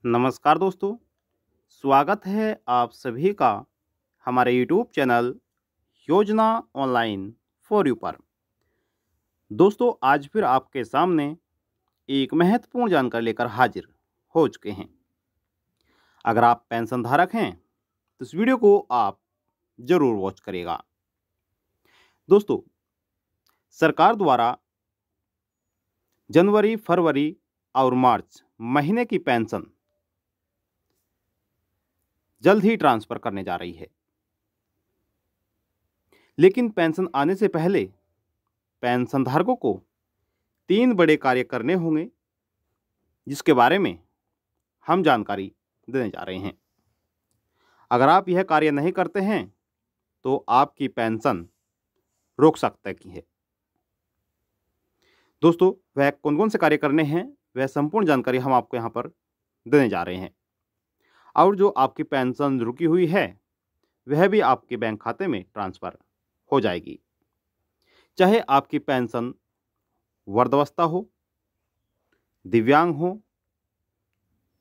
नमस्कार दोस्तों, स्वागत है आप सभी का हमारे यूट्यूब चैनल योजना ऑनलाइन फॉर यू पर। दोस्तों, आज फिर आपके सामने एक महत्वपूर्ण जानकारी लेकर हाजिर हो चुके हैं। अगर आप पेंशन धारक हैं तो इस वीडियो को आप ज़रूर वॉच करिएगा। दोस्तों, सरकार द्वारा जनवरी, फरवरी और मार्च महीने की पेंशन जल्द ही ट्रांसफ़र करने जा रही है। लेकिन पेंशन आने से पहले पेंशनधारकों को 3 बड़े कार्य करने होंगे, जिसके बारे में हम जानकारी देने जा रहे हैं। अगर आप यह कार्य नहीं करते हैं तो आपकी पेंशन रोक सकते की है। दोस्तों, वह कौन-कौन से कार्य करने हैं, वह संपूर्ण जानकारी हम आपको यहाँ पर देने जा रहे हैं। और जो आपकी पेंशन रुकी हुई है, वह भी आपके बैंक खाते में ट्रांसफ़र हो जाएगी। चाहे आपकी पेंशन वृद्धावस्था हो, दिव्यांग हो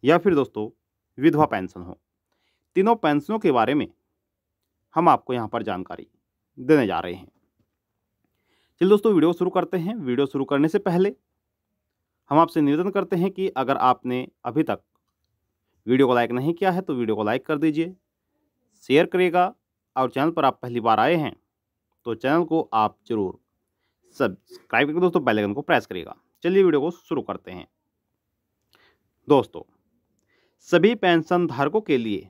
या फिर दोस्तों विधवा पेंशन हो, तीनों पेंशनों के बारे में हम आपको यहाँ पर जानकारी देने जा रहे हैं। चलिए दोस्तों, वीडियो शुरू करते हैं। वीडियो शुरू करने से पहले हम आपसे निवेदन करते हैं कि अगर आपने अभी तक वीडियो को लाइक नहीं किया है तो वीडियो को लाइक कर दीजिए, शेयर करिएगा और चैनल पर आप पहली बार आए हैं तो चैनल को आप ज़रूर सब्सक्राइब करके दोस्तों बेल आइकन को प्रेस करिएगा। चलिए वीडियो को शुरू करते हैं। दोस्तों, सभी पेंशन धारकों के लिए,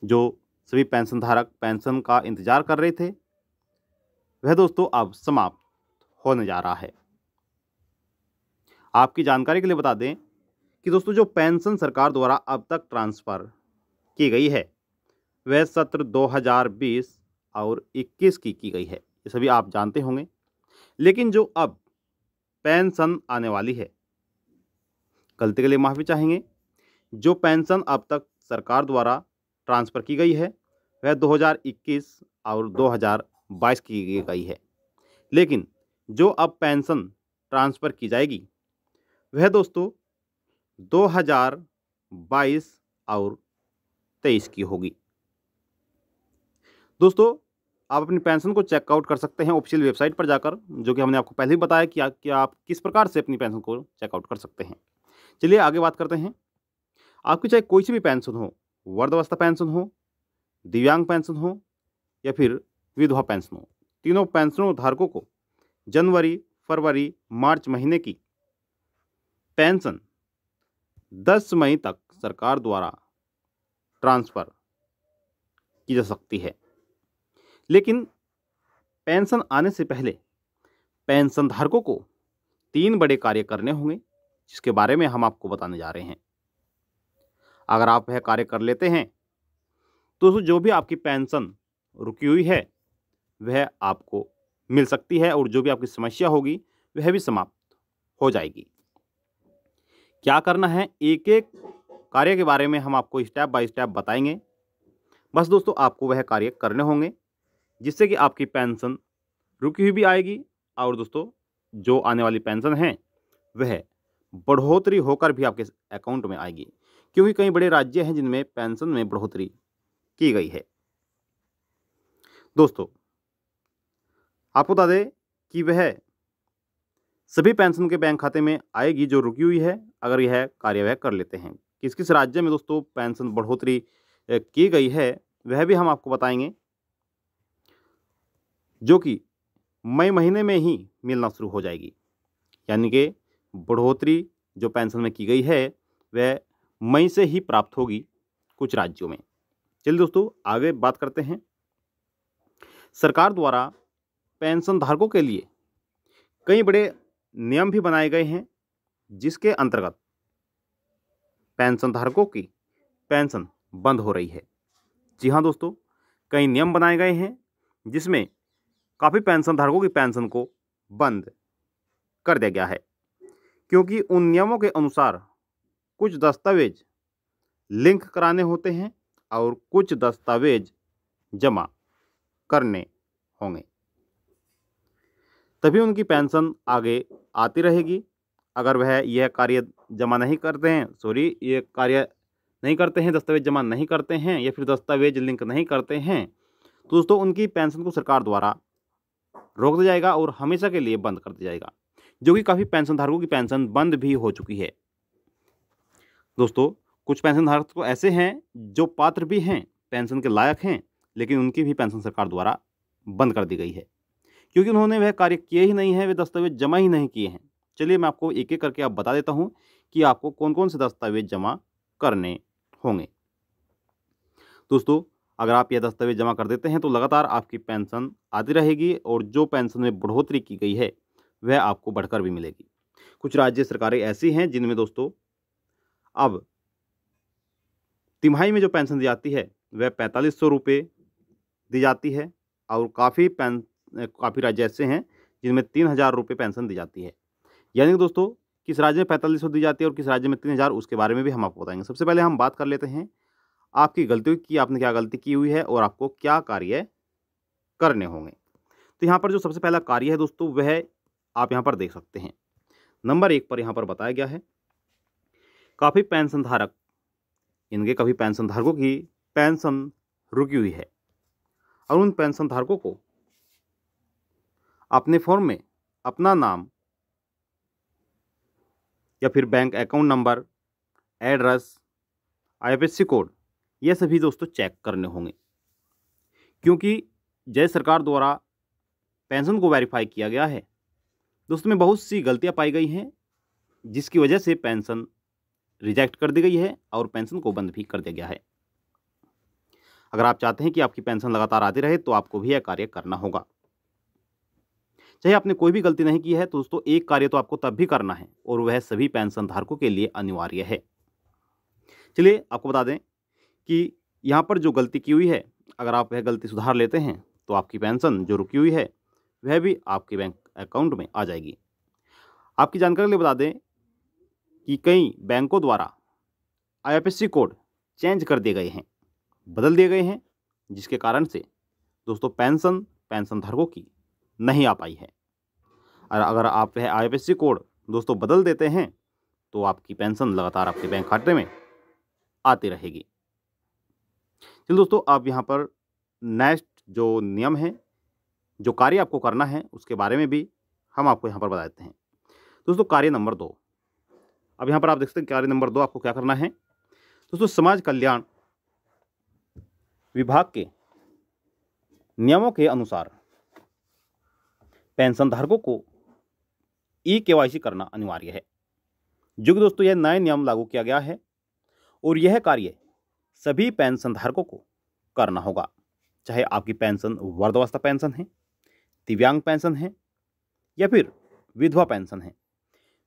जो सभी पेंशन धारक पेंशन का इंतजार कर रहे थे, वह दोस्तों अब समाप्त होने जा रहा है। आपकी जानकारी के लिए बता दें कि दोस्तों जो पेंशन सरकार द्वारा अब तक ट्रांसफ़र की गई है, वह सत्र 2020 और 21 की गई है। ये सभी आप जानते होंगे। लेकिन जो अब पेंशन आने वाली है, गलती के लिए माफ़ी चाहेंगे, जो पेंशन अब तक सरकार द्वारा ट्रांसफ़र की गई है, वह 2021 और 2022 की गई है। लेकिन जो अब पेंशन ट्रांसफ़र की जाएगी, वह दोस्तों 2022 और 23 की होगी। दोस्तों, आप अपनी पेंशन को चेकआउट कर सकते हैं ऑफिशियल वेबसाइट पर जाकर, जो कि हमने आपको पहले ही बताया कि आप किस प्रकार से अपनी पेंशन को चेकआउट कर सकते हैं। चलिए आगे बात करते हैं। आपकी चाहे कोई सी भी पेंशन हो, वृद्धावस्था पेंशन हो, दिव्यांग पेंशन हो या फिर विधवा पेंशन हो, तीनों पेंशनों धारकों को जनवरी, फरवरी, मार्च महीने की पेंशन 10 मई तक सरकार द्वारा ट्रांसफ़र की जा सकती है। लेकिन पेंशन आने से पहले पेंशन धारकों को 3 बड़े कार्य करने होंगे, जिसके बारे में हम आपको बताने जा रहे हैं। अगर आप वह कार्य कर लेते हैं तो जो भी आपकी पेंशन रुकी हुई है, वह आपको मिल सकती है और जो भी आपकी समस्या होगी वह भी समाप्त हो जाएगी। क्या करना है, एक-एक कार्य के बारे में हम आपको स्टेप बाय स्टेप बताएंगे। बस दोस्तों, आपको वह कार्य करने होंगे, जिससे कि आपकी पेंशन रुकी हुई भी आएगी और दोस्तों जो आने वाली पेंशन है वह बढ़ोतरी होकर भी आपके अकाउंट में आएगी, क्योंकि कई बड़े राज्य हैं जिनमें पेंशन में बढ़ोतरी की गई है। दोस्तों, आपको बता दें कि वह सभी पेंशन के बैंक खाते में आएगी जो रुकी हुई है, अगर यह कार्य वह कर लेते हैं। किस किस राज्य में दोस्तों पेंशन बढ़ोतरी की गई है, वह भी हम आपको बताएंगे, जो कि मई महीने में ही मिलना शुरू हो जाएगी। यानी कि बढ़ोतरी जो पेंशन में की गई है वह मई से ही प्राप्त होगी कुछ राज्यों में। चलिए दोस्तों, आगे बात करते हैं। सरकार द्वारा पेंशन धारकों के लिए कई बड़े नियम भी बनाए गए हैं, जिसके अंतर्गत पेंशन धारकों की पेंशन बंद हो रही है। जी हाँ दोस्तों, कई नियम बनाए गए हैं जिसमें काफ़ी पेंशन धारकों की पेंशन को बंद कर दिया गया है, क्योंकि उन नियमों के अनुसार कुछ दस्तावेज लिंक कराने होते हैं और कुछ दस्तावेज जमा करने होंगे, तभी उनकी पेंशन आगे आती रहेगी अगर वह यह कार्य जमा नहीं करते हैं, ये कार्य नहीं करते हैं, दस्तावेज जमा नहीं करते हैं या फिर दस्तावेज लिंक नहीं करते हैं, तो दोस्तों उनकी पेंशन को सरकार द्वारा रोक दिया जाएगा और हमेशा के लिए बंद कर दिया जाएगा, जो कि काफ़ी पेंशन धारकों की पेंशन बंद भी हो चुकी है। दोस्तों कुछ पेंशन धारक तो ऐसे हैं जो पात्र भी हैं, पेंशन के लायक हैं, लेकिन उनकी भी पेंशन सरकार द्वारा बंद कर दी गई है, क्योंकि उन्होंने वह कार्य किए ही नहीं है, वे दस्तावेज जमा ही नहीं किए हैं। चलिए मैं आपको एक एक करके आप बता देता हूँ कि आपको कौन कौन से दस्तावेज जमा करने होंगे। दोस्तों अगर आप यह दस्तावेज जमा कर देते हैं तो लगातार आपकी पेंशन आती रहेगी और जो पेंशन में बढ़ोतरी की गई है वह आपको बढ़कर भी मिलेगी। कुछ राज्य सरकारें ऐसी हैं जिनमें दोस्तों अब तिमाही में जो पेंशन दी जाती है वह 4500 रुपये दी जाती है और काफ़ी राज्य ऐसे हैं जिनमें 3000 रुपये पेंशन दी जाती है। यानी कि दोस्तों किस राज्य में 4500 दी जाती है और किस राज्य में 3000, उसके बारे में भी हम आपको बताएंगे। सबसे पहले हम बात कर लेते हैं आपकी गलतियों की, आपने क्या गलती की हुई है और आपको क्या कार्य करने होंगे। तो यहाँ पर जो सबसे पहला कार्य है दोस्तों वह आप यहाँ पर देख सकते हैं। नंबर 1 पर यहाँ पर बताया गया है काफ़ी पेंशन धारक, इनके कभी पेंशन धारकों की पेंशन रुकी हुई है और उन पेंशन धारकों को अपने फॉर्म में अपना नाम या फिर bank account number, address, IFSC code, ये सभी दोस्तों चेक करने होंगे, क्योंकि जैसे सरकार द्वारा पेंशन को वेरीफाई किया गया है दोस्तों में बहुत सी गलतियां पाई गई हैं, जिसकी वजह से पेंशन रिजेक्ट कर दी गई है और पेंशन को बंद भी कर दिया गया है। अगर आप चाहते हैं कि आपकी पेंशन लगातार आती रहे तो आपको भी यह कार्य करना होगा। चाहे आपने कोई भी गलती नहीं की है तो दोस्तों एक कार्य तो आपको तब भी करना है और वह सभी पेंशन धारकों के लिए अनिवार्य है। चलिए आपको बता दें कि यहाँ पर जो गलती की हुई है, अगर आप वह गलती सुधार लेते हैं तो आपकी पेंशन जो रुकी हुई है वह भी आपके बैंक अकाउंट में आ जाएगी। आपकी जानकारी के लिए बता दें कि कई बैंकों द्वारा आईएफएससी कोड चेंज कर दिए गए हैं, बदल दिए गए हैं, जिसके कारण से दोस्तों पेंशन धारकों की नहीं आ पाई है। और अगर आप वह आईएफएससी कोड दोस्तों बदल देते हैं तो आपकी पेंशन लगातार आपके बैंक खाते में आती रहेगी। चलिए दोस्तों आप यहाँ पर नेक्स्ट जो नियम है, जो कार्य आपको करना है, उसके बारे में भी हम आपको यहाँ पर बता देते हैं। दोस्तों कार्य नंबर 2, अब यहाँ पर आप देख सकते हैं कार्य नंबर 2 आपको क्या करना है। दोस्तों समाज कल्याण विभाग के नियमों के अनुसार पेंशन धारकों को ई-केवाईसी करना अनिवार्य है, जो कि दोस्तों यह नए नियम लागू किया गया है और यह कार्य सभी पेंशन धारकों को करना होगा, चाहे आपकी पेंशन वृद्धावस्था पेंशन है, दिव्यांग पेंशन है या फिर विधवा पेंशन है।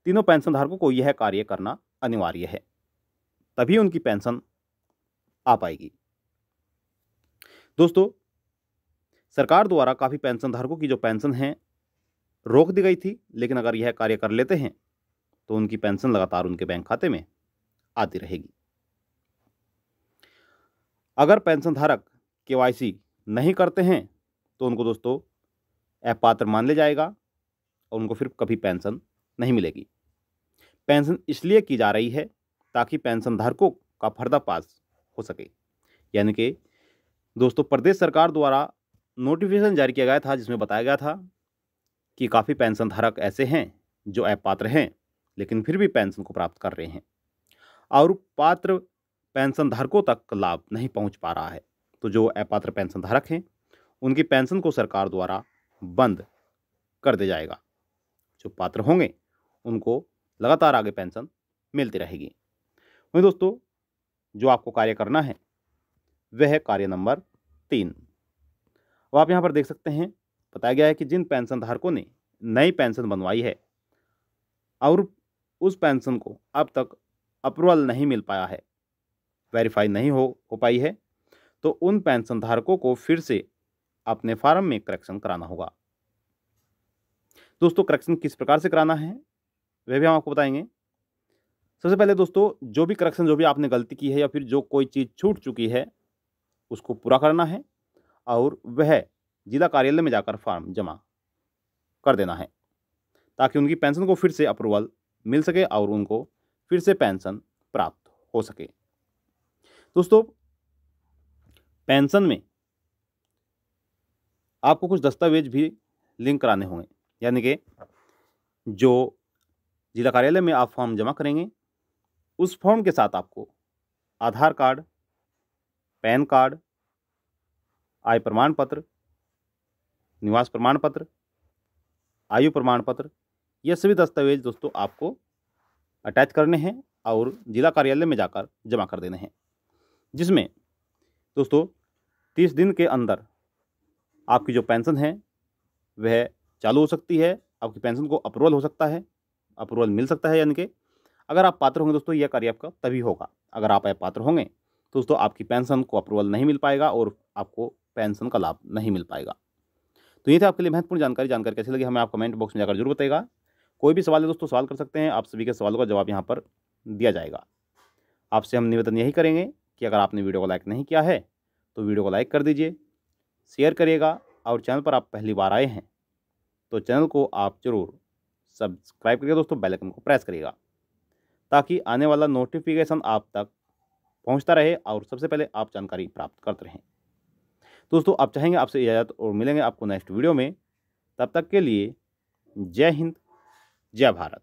तीनों पेंशन धारकों को यह कार्य करना अनिवार्य है, तभी उनकी पेंशन आ पाएगी। दोस्तों सरकार द्वारा काफ़ी पेंशन धारकों की जो पेंशन है रोक दी गई थी, लेकिन अगर यह कार्य कर लेते हैं तो उनकी पेंशन लगातार उनके बैंक खाते में आती रहेगी। अगर पेंशन धारक केवाईसी नहीं करते हैं तो उनको दोस्तों अपात्र मान लिया जाएगा और उनको फिर कभी पेंशन नहीं मिलेगी। पेंशन इसलिए की जा रही है ताकि पेंशन धारकों का पर्दाफाश हो सके। यानी कि दोस्तों प्रदेश सरकार द्वारा नोटिफिकेशन जारी किया गया था, जिसमें बताया गया था कि काफ़ी पेंशन धारक ऐसे हैं जो अपात्र हैं लेकिन फिर भी पेंशन को प्राप्त कर रहे हैं और पात्र पेंशन धारकों तक लाभ नहीं पहुंच पा रहा है। तो जो अपात्र पेंशन धारक हैं उनकी पेंशन को सरकार द्वारा बंद कर दिया जाएगा। जो पात्र होंगे उनको लगातार आगे पेंशन मिलती रहेगी। वहीं दोस्तों जो आपको कार्य करना है वह है कार्य नंबर 3। अब आप यहाँ पर देख सकते हैं बताया गया है कि जिन पेंशन धारकों ने नई पेंशन बनवाई है और उस पेंशन को अब तक अप्रूवल नहीं मिल पाया है, वेरीफाई नहीं हो पाई है, तो उन पेंशन धारकों को फिर से अपने फार्म में करेक्शन कराना होगा। दोस्तों करेक्शन किस प्रकार से कराना है वह भी हम आपको बताएंगे। सबसे पहले दोस्तों जो भी करेक्शन, जो भी आपने गलती की है या फिर जो कोई चीज़ छूट चुकी है उसको पूरा करना है और वह जिला कार्यालय में जाकर फॉर्म जमा कर देना है ताकि उनकी पेंशन को फिर से अप्रूवल मिल सके और उनको फिर से पेंशन प्राप्त हो सके। दोस्तों, पेंशन में आपको कुछ दस्तावेज भी लिंक कराने होंगे, यानी कि जो जिला कार्यालय में आप फॉर्म जमा करेंगे, उस फॉर्म के साथ आपको आधार कार्ड, पैन कार्ड, आय प्रमाण पत्र, निवास प्रमाण पत्र, आयु प्रमाण पत्र, ये सभी दस्तावेज दोस्तों आपको अटैच करने हैं और जिला कार्यालय में जाकर जमा कर देने हैं, जिसमें दोस्तों 30 दिन के अंदर आपकी जो पेंशन है वह चालू हो सकती है, आपकी पेंशन को अप्रूवल हो सकता है, अप्रूवल मिल सकता है। यानी कि अगर आप पात्र होंगे दोस्तों, यह कार्य आपका तभी होगा। अगर आप अपात्र होंगे तो दोस्तों आपकी पेंशन को अप्रूवल नहीं मिल पाएगा और आपको पेंशन का लाभ नहीं मिल पाएगा। तो ये था आपके लिए महत्वपूर्ण जानकारी कैसी लगी हमें आप कमेंट बॉक्स में जाकर जरूर बताइएगा। कोई भी सवाल है दोस्तों, सवाल कर सकते हैं, आप सभी के सवालों का जवाब यहाँ पर दिया जाएगा। आपसे हम निवेदन यही करेंगे कि अगर आपने वीडियो को लाइक नहीं किया है तो वीडियो को लाइक कर दीजिए, शेयर करिएगा, और चैनल पर आप पहली बार आए हैं तो चैनल को आप जरूर सब्सक्राइब करिएगा दोस्तों, बेल आइकन को प्रेस करिएगा ताकि आने वाला नोटिफिकेशन आप तक पहुंचता रहे और सबसे पहले आप जानकारी प्राप्त करते रहें। दोस्तों, आप चाहेंगे आपसे इजाज़त और मिलेंगे आपको नेक्स्ट वीडियो में। तब तक के लिए जय हिंद, जय भारत।